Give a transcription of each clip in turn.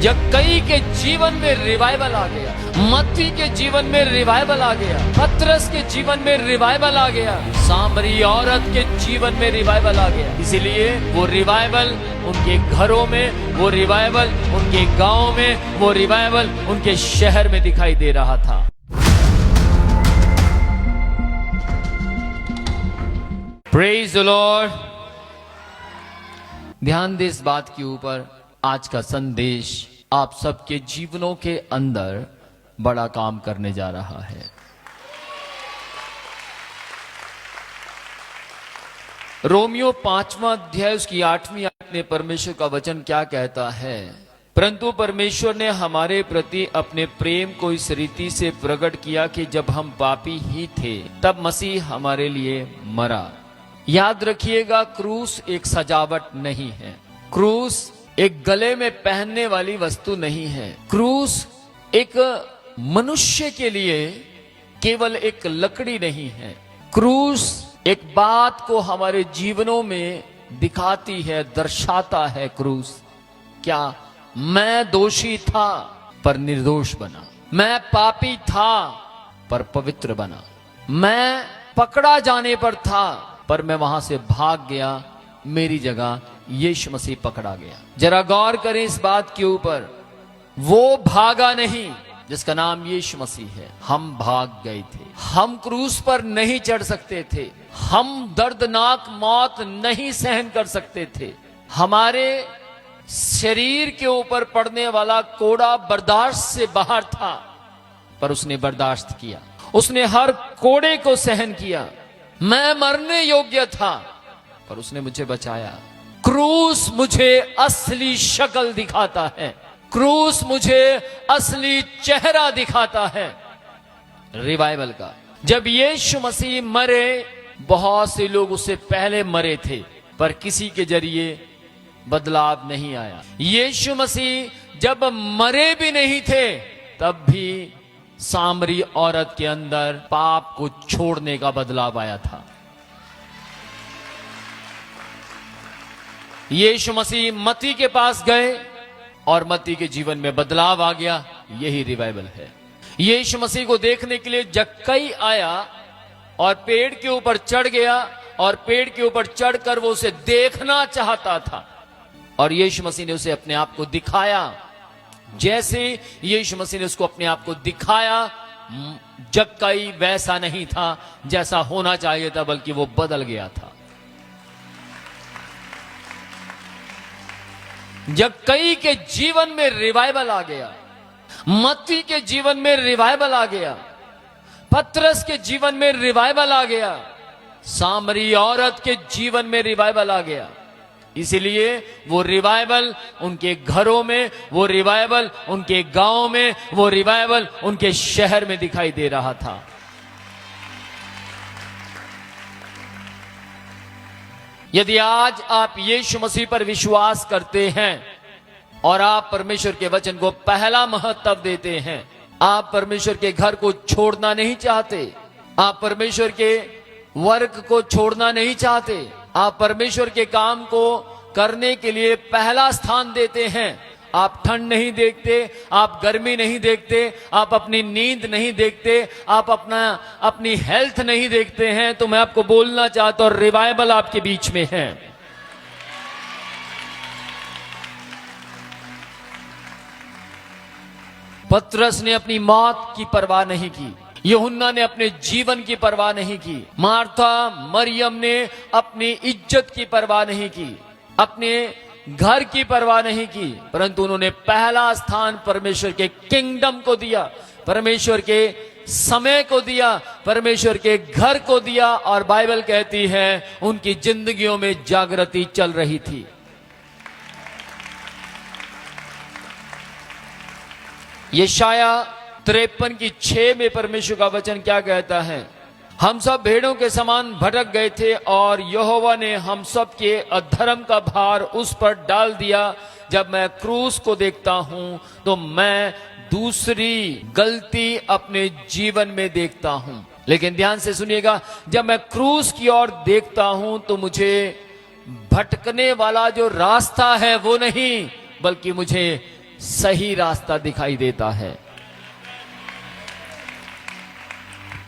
जक्कई के जीवन में रिवाइवल आ गया, मत्ती के जीवन में रिवाइवल आ गया, पतरस के जीवन में रिवाइवल आ गया, सामरी औरत के जीवन में रिवाइवल आ गया। इसीलिए वो रिवाइवल उनके घरों में, वो रिवाइवल उनके गांव में, वो रिवाइवल उनके शहर में दिखाई दे रहा था। Praise the Lord. ध्यान दे इस बात के ऊपर, आज का संदेश आप सबके जीवनों के अंदर बड़ा काम करने जा रहा है। रोमियो 5वां अध्याय उसकी 8वीं आयत में परमेश्वर का वचन क्या कहता है? परंतु परमेश्वर ने हमारे प्रति अपने प्रेम को इस रीति से प्रकट किया कि जब हम पापी ही थे तब मसीह हमारे लिए मरा। याद रखिएगा, क्रूस एक सजावट नहीं है, क्रूस एक गले में पहनने वाली वस्तु नहीं है, क्रूस एक मनुष्य के लिए केवल एक लकड़ी नहीं है, क्रूस एक बात को हमारे जीवनों में दिखाती है, दर्शाता है। क्रूस क्या? मैं दोषी था पर निर्दोष बना, मैं पापी था पर पवित्र बना, मैं पकड़ा जाने पर था पर मैं वहां से भाग गया, मेरी जगह यीशु मसीह पकड़ा गया। जरा गौर करें इस बात के ऊपर, वो भागा नहीं जिसका नाम यीशु मसीह है, हम भाग गए थे। हम क्रूस पर नहीं चढ़ सकते थे, हम दर्दनाक मौत नहीं सहन कर सकते थे, हमारे शरीर के ऊपर पड़ने वाला कोड़ा बर्दाश्त से बाहर था, पर उसने बर्दाश्त किया, उसने हर कोड़े को सहन किया। मैं मरने योग्य था पर उसने मुझे बचाया। क्रूस मुझे असली शक्ल दिखाता है, क्रूस मुझे असली चेहरा दिखाता है रिवाइवल का। जब यीशु मसीह मरे, बहुत से लोग उससे पहले मरे थे पर किसी के जरिए बदलाव नहीं आया। यीशु मसीह जब मरे भी नहीं थे तब भी सामरी औरत के अंदर पाप को छोड़ने का बदलाव आया था। यीशु मसीह मत्ती के पास गए और मत्ती के जीवन में बदलाव आ गया। यही रिवाइवल है। यीशु मसीह को देखने के लिए जक्कई आया और पेड़ के ऊपर चढ़ गया, और पेड़ के ऊपर चढ़कर वो उसे देखना चाहता था, और यीशु मसीह ने उसे अपने आप को दिखाया। जैसे यीशु मसीह ने उसको अपने आप को दिखाया, जक्कई वैसा नहीं था जैसा होना चाहिए था, बल्कि वो बदल गया था। जक्कई के जीवन में रिवाइवल आ गया, मत्ती के जीवन में रिवाइवल आ गया, पतरस के जीवन में रिवाइवल आ गया, सामरी औरत के जीवन में रिवाइवल आ गया। इसीलिए वो रिवाइवल उनके घरों में, वो रिवाइवल उनके गांव में, वो रिवाइवल उनके शहर में दिखाई दे रहा था। यदि आज आप यीशु मसीह पर विश्वास करते हैं और आप परमेश्वर के वचन को पहला महत्व देते हैं, आप परमेश्वर के घर को छोड़ना नहीं चाहते, आप परमेश्वर के वर्क को छोड़ना नहीं चाहते, आप परमेश्वर के काम को करने के लिए पहला स्थान देते हैं, आप ठंड नहीं देखते, आप गर्मी नहीं देखते, आप अपनी नींद नहीं देखते, आप अपनी हेल्थ नहीं देखते हैं, तो मैं आपको बोलना चाहता हूं, रिवाइवल आपके बीच में है। पतरस ने अपनी मौत की परवाह नहीं की, यूहन्ना ने अपने जीवन की परवाह नहीं की, मार्था मरियम ने अपनी इज्जत की परवाह नहीं की, अपने घर की परवाह नहीं की, परंतु उन्होंने पहला स्थान परमेश्वर के किंगडम को दिया, परमेश्वर के समय को दिया, परमेश्वर के घर को दिया। और बाइबल कहती है उनकी जिंदगियों में जागृति चल रही थी। यशाया 53 की 6 में परमेश्वर का वचन क्या कहता है? हम सब भेड़ों के समान भटक गए थे और यहोवा ने हम सब के अधर्म का भार उस पर डाल दिया। जब मैं क्रूस को देखता हूं तो मैं दूसरी गलती अपने जीवन में देखता हूं। लेकिन ध्यान से सुनिएगा, जब मैं क्रूस की ओर देखता हूं तो मुझे भटकने वाला जो रास्ता है वो नहीं, बल्कि मुझे सही रास्ता दिखाई देता है।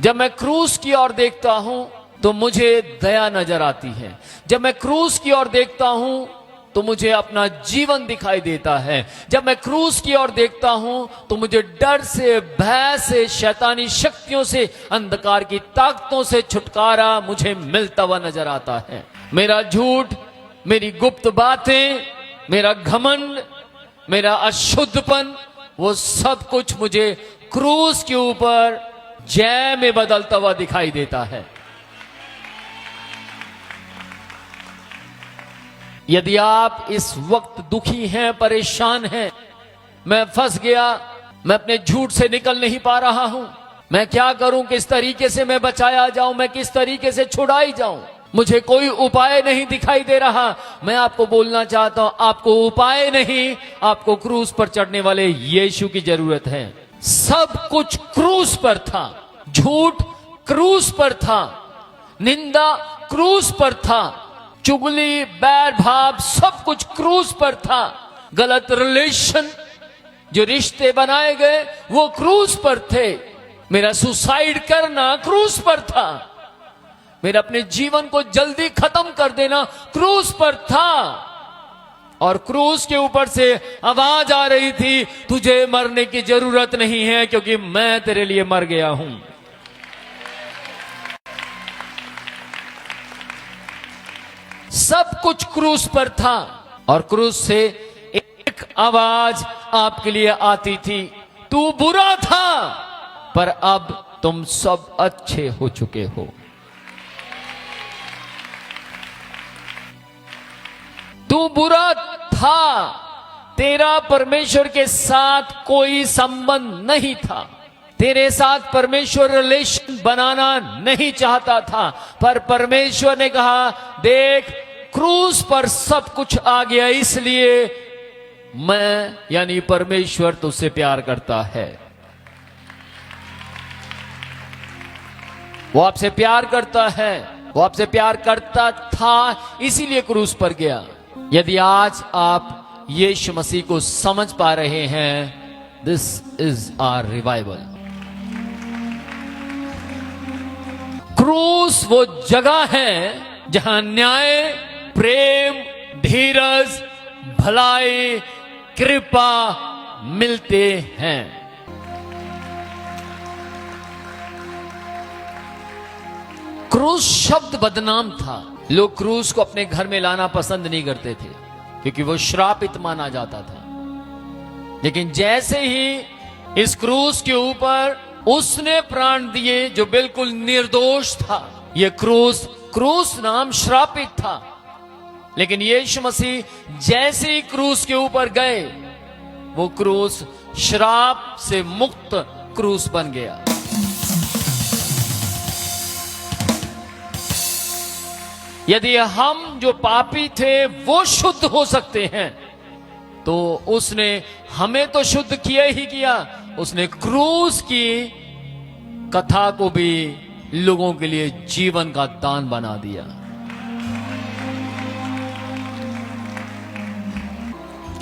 जब मैं क्रूस की ओर देखता हूं तो मुझे दया नजर आती है। जब मैं क्रूस की ओर देखता हूं तो मुझे अपना जीवन दिखाई देता है। जब मैं क्रूस की ओर देखता हूं तो मुझे डर से, भय से, शैतानी शक्तियों से, अंधकार की ताकतों से छुटकारा मुझे मिलता हुआ नजर आता है। मेरा झूठ, मेरी गुप्त बातें, मेरा घमंड, मेरा अशुद्धपन, वो सब कुछ मुझे क्रूस के ऊपर जय में बदलता हुआ दिखाई देता है। यदि आप इस वक्त दुखी हैं, परेशान हैं, मैं फंस गया, मैं अपने झूठ से निकल नहीं पा रहा हूं, मैं क्या करूं, किस तरीके से मैं बचाया जाऊं, मैं किस तरीके से छुड़ाई जाऊं, मुझे कोई उपाय नहीं दिखाई दे रहा, मैं आपको बोलना चाहता हूं, आपको उपाय नहीं, आपको क्रूस पर चढ़ने वाले यीशु की जरूरत है। सब कुछ क्रूस पर था। झूठ क्रूस पर था, निंदा क्रूस पर था, चुगली, बैर भाव, सब कुछ क्रूस पर था। गलत रिलेशन, जो रिश्ते बनाए गए वो क्रूस पर थे। मेरा सुसाइड करना क्रूस पर था। मेरा अपने जीवन को जल्दी खत्म कर देना क्रूस पर था। और क्रूस के ऊपर से आवाज आ रही थी, तुझे मरने की जरूरत नहीं है क्योंकि मैं तेरे लिए मर गया हूं। सब कुछ क्रूस पर था और क्रूस से एक आवाज आपके लिए आती थी, तू बुरा था पर अब तुम सब अच्छे हो चुके हो। तू बुरा था, तेरा परमेश्वर के साथ कोई संबंध नहीं था, तेरे साथ परमेश्वर रिलेशन बनाना नहीं चाहता था, पर परमेश्वर ने कहा, देख क्रूस पर सब कुछ आ गया, इसलिए मैं यानी परमेश्वर तुझसे प्यार करता है। वो आपसे प्यार करता है, वो आपसे प्यार करता था, इसीलिए क्रूस पर गया। यदि आज आप यीशु मसीह को समझ पा रहे हैं, दिस इज आवर रिवाइवल। क्रूस वो जगह है जहां न्याय, प्रेम, धीरज, भलाई, कृपा मिलते हैं। क्रूस शब्द बदनाम था। लोग क्रूस को अपने घर में लाना पसंद नहीं करते थे क्योंकि वो श्रापित माना जाता था। लेकिन जैसे ही इस क्रूस के ऊपर उसने प्राण दिए जो बिल्कुल निर्दोष था, ये क्रूस नाम श्रापित था, लेकिन यीशु मसीह जैसे ही क्रूस के ऊपर गए, वो क्रूस श्राप से मुक्त क्रूस बन गया। यदि हम जो पापी थे वो शुद्ध हो सकते हैं, तो उसने हमें तो शुद्ध किया ही किया, उसने क्रूस की कथा को भी लोगों के लिए जीवन का दान बना दिया।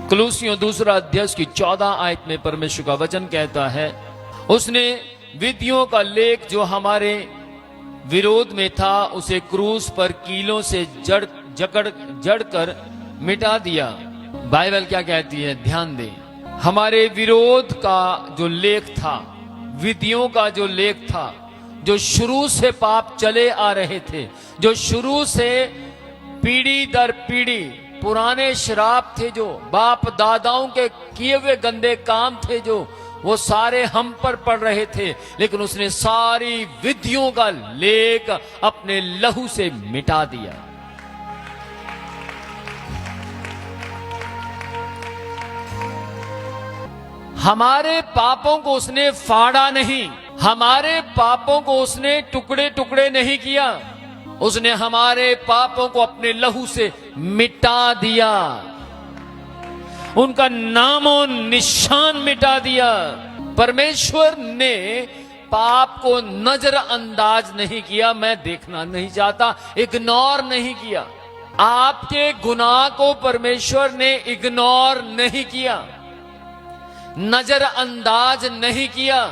कुलुसियों 2 अध्याय की 14 आयत में परमेश्वर का वचन कहता है, उसने विधियों का लेख जो हमारे विरोध में था उसे क्रूस पर कीलों से जड़ कर मिटा दिया। बाइबल क्या कहती है, ध्यान दें। हमारे विरोध का जो लेख था, विधियों का जो लेख था, जो शुरू से पाप चले आ रहे थे, जो शुरू से पीढ़ी दर पीढ़ी पुराने श्राप थे, जो बाप दादाओं के किए हुए गंदे काम थे, जो वो सारे हम पर पड़ रहे थे, लेकिन उसने सारी विधियों का लेख अपने लहू से मिटा दिया। हमारे पापों को उसने फाड़ा नहीं, हमारे पापों को उसने टुकड़े टुकड़े नहीं किया, उसने हमारे पापों को अपने लहू से मिटा दिया, उनका नामो निशान मिटा दिया। परमेश्वर ने पाप को नजरअंदाज नहीं किया, मैं देखना नहीं चाहता, इग्नोर नहीं किया। आपके गुनाह को परमेश्वर ने इग्नोर नहीं किया। नजरअंदाज नहीं किया,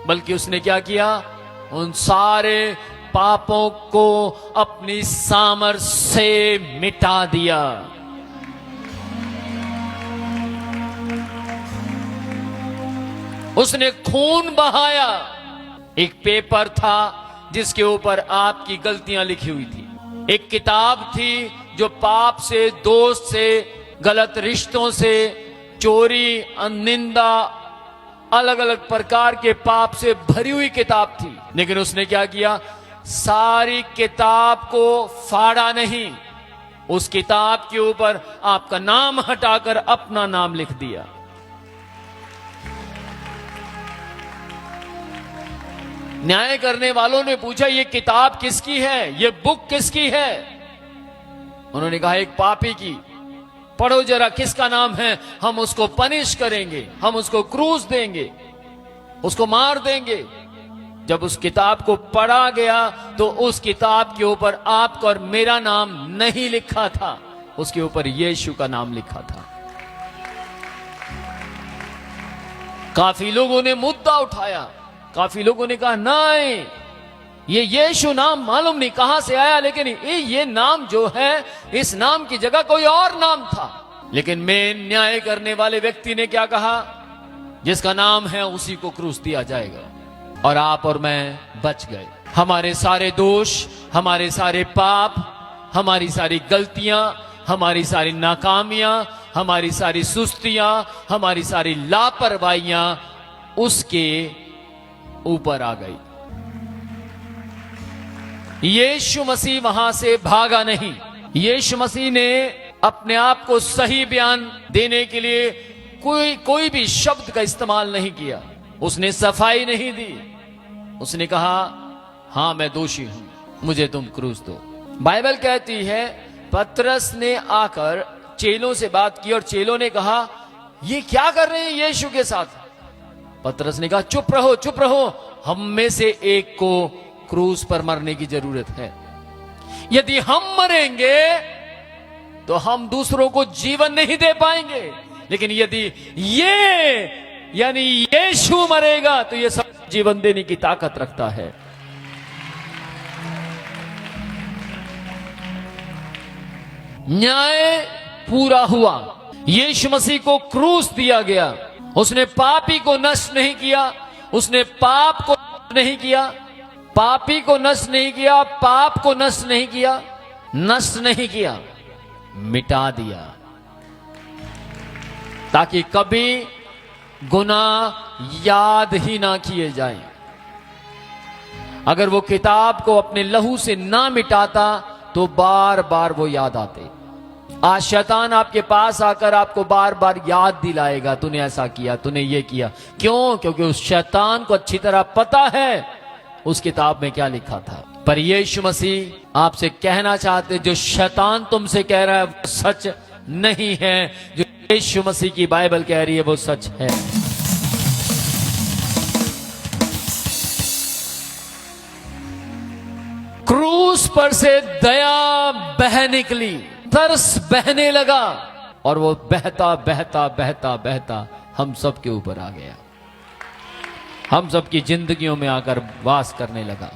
बल्कि उसने क्या किया, उन सारे पापों को अपनी सामर्थ्य से मिटा दिया। उसने खून बहाया। एक पेपर था जिसके ऊपर आपकी गलतियां लिखी हुई थी, एक किताब थी जो पाप से, दोष से, गलत रिश्तों से, चोरी, निंदा, अलग अलग प्रकार के पाप से भरी हुई किताब थी। लेकिन उसने क्या किया, सारी किताब को फाड़ा नहीं, उस किताब के ऊपर आपका नाम हटाकर अपना नाम लिख दिया। न्याय करने वालों ने पूछा, ये किताब किसकी है, ये बुक किसकी है? उन्होंने कहा, एक पापी की। पढ़ो जरा किसका नाम है, हम उसको पनिश करेंगे, हम उसको क्रूस देंगे, उसको मार देंगे। जब उस किताब को पढ़ा गया तो उस किताब के ऊपर आपका और मेरा नाम नहीं लिखा था, उसके ऊपर यीशु का नाम लिखा था। काफी लोगों ने मुद्दा उठाया, काफी लोगों ने कहा नहीं, ये यीशु नाम मालूम नहीं कहां से आया, लेकिन ये नाम जो है, इस नाम की जगह कोई और नाम था। लेकिन मैं न्याय करने वाले व्यक्ति ने क्या कहा, जिसका नाम है उसी को क्रूस दिया जाएगा। और आप और मैं बच गए। हमारे सारे दोष, हमारे सारे पाप, हमारी सारी गलतियां, हमारी सारी नाकामियां, हमारी सारी सुस्तियां, हमारी सारी लापरवाहियां उसके ऊपर आ गई। यीशु मसीह वहां से भागा नहीं। यीशु मसीह ने अपने आप को सही बयान देने के लिए कोई भी शब्द का इस्तेमाल नहीं किया। उसने सफाई नहीं दी। उसने कहा, हां मैं दोषी हूं, मुझे तुम क्रूस दो। बाइबल कहती है पतरस ने आकर चेलों से बात की और चेलों ने कहा, ये क्या कर रहे हैं यीशु के साथ? पतरस ने कहा, चुप रहो, चुप रहो, हम में से एक को क्रूस पर मरने की जरूरत है। यदि हम मरेंगे तो हम दूसरों को जीवन नहीं दे पाएंगे, लेकिन यदि यानी यीशु मरेगा तो ये सब जीवन देने की ताकत रखता है। न्याय पूरा हुआ, यीशु मसीह को क्रूस दिया गया। उसने पापी को नष्ट नहीं किया, उसने पाप को नहीं किया, पापी को नष्ट नहीं किया, पाप को नष्ट नहीं किया, नष्ट नहीं किया, मिटा दिया, ताकि कभी गुनाह याद ही ना किए जाएं। अगर वो किताब को अपने लहू से ना मिटाता तो बार बार वो याद आते। आज शैतान आपके पास आकर आपको बार बार याद दिलाएगा, तूने ऐसा किया, तूने ये किया। क्यों? क्योंकि उस शैतान को अच्छी तरह पता है उस किताब में क्या लिखा था। पर यीशु मसीह आपसे कहना चाहते, जो शैतान तुमसे कह रहा है वो सच नहीं है, जो यीशु मसीह की बाइबल कह रही है वो सच है। क्रूस पर से दया बह निकली, तरस बहने लगा, और वो बहता बहता बहता बहता हम सब के ऊपर आ गया, हम सब की जिंदगियों में आकर वास करने लगा।